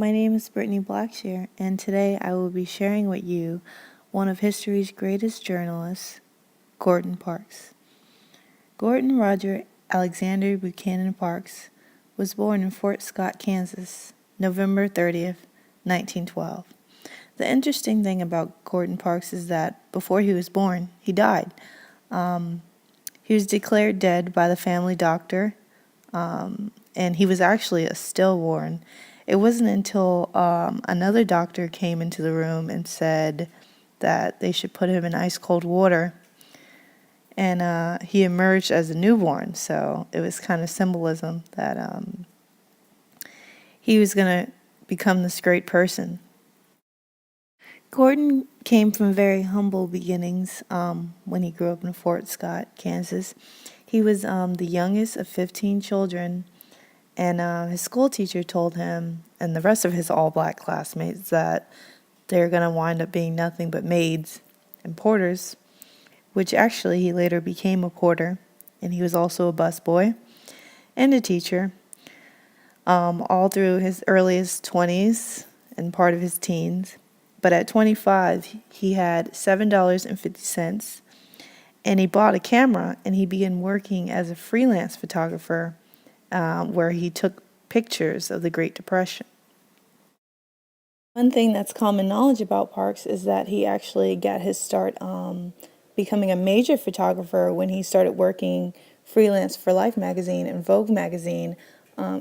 my name is Brittany Blackshear, and today I will be sharing with you one of history's greatest journalists, Gordon Parks. Gordon Roger Alexander Buchanan Parks was born in Fort Scott, Kansas, November 30th, 1912. The interesting thing about Gordon Parks is that before he was born, he died. He was declared dead by the family doctor, and he was actually a stillborn. It wasn't until another doctor came into the room and said that they should put him in ice cold water, and he emerged as a newborn. So it was kind of symbolism that he was going to become this great person. Gordon came from very humble beginnings when he grew up in Fort Scott, Kansas. He was the youngest of 15 children, and his school teacher told him and the rest of his all-black classmates that they're going to wind up being nothing but maids and porters, which actually he later became a porter, and he was also a busboy and a teacher, all through his earliest 20s and part of his teens. But at 25, he had $7.50, and he bought a camera, and he began working as a freelance photographer where he took pictures of the Great Depression. One thing that's common knowledge about Parks is that he actually got his start becoming a major photographer when he started working freelance for Life magazine and Vogue magazine.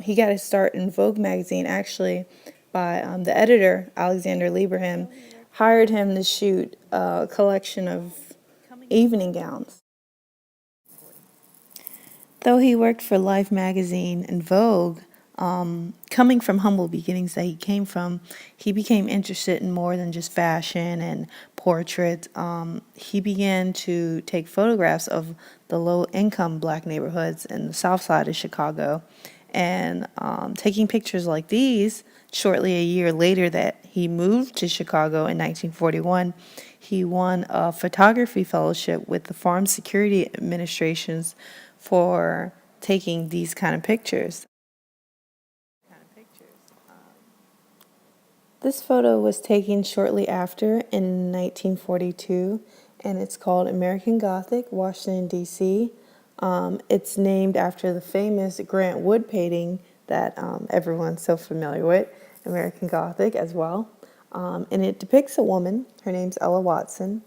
He got his start in Vogue magazine actually by the editor, Alexander Lieberman, hired him to shoot a collection of evening gowns. Though he worked for Life magazine and Vogue, coming from humble beginnings that he came from, he became interested in more than just fashion and portraits. He began to take photographs of the low-income black neighborhoods in the south side of Chicago. And taking pictures like these, shortly a year later that he moved to Chicago in 1941, he won a photography fellowship with the Farm Security Administrations for taking these kind of pictures. This photo was taken shortly after in 1942, and it's called American Gothic, Washington, D.C. It's named after the famous Grant Wood painting that everyone's so familiar with, American Gothic as well. And it depicts a woman. Her name's Ella Watson.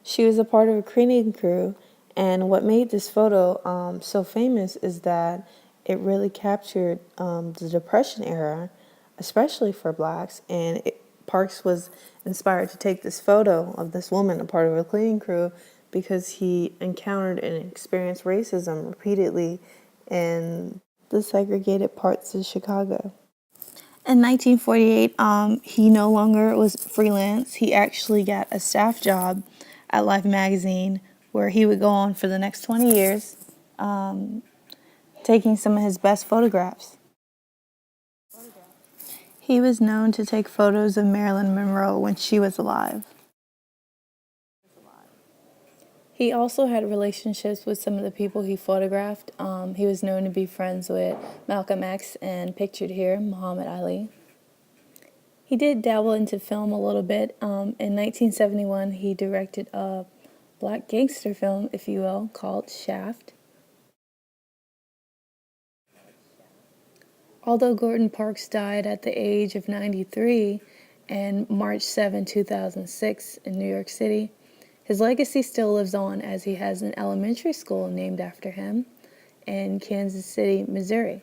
She was a part of a cleaning crew, and what made this photo so famous is that it really captured the Depression era, especially for blacks, and Parks was inspired to take this photo of this woman, a part of a cleaning crew, because he encountered and experienced racism repeatedly in the segregated parts of Chicago. In 1948, he no longer was freelance. He actually got a staff job at Life magazine where he would go on for the next 20 years, taking some of his best photographs. He was known to take photos of Marilyn Monroe when she was alive. He also had relationships with some of the people he photographed. He was known to be friends with Malcolm X and pictured here, Muhammad Ali. He did dabble into film a little bit. In 1971, he directed a black gangster film, if you will, called Shaft. Although Gordon Parks died at the age of 93 and March 7, 2006 in New York City, his legacy still lives on as he has an elementary school named after him in Kansas City, Missouri.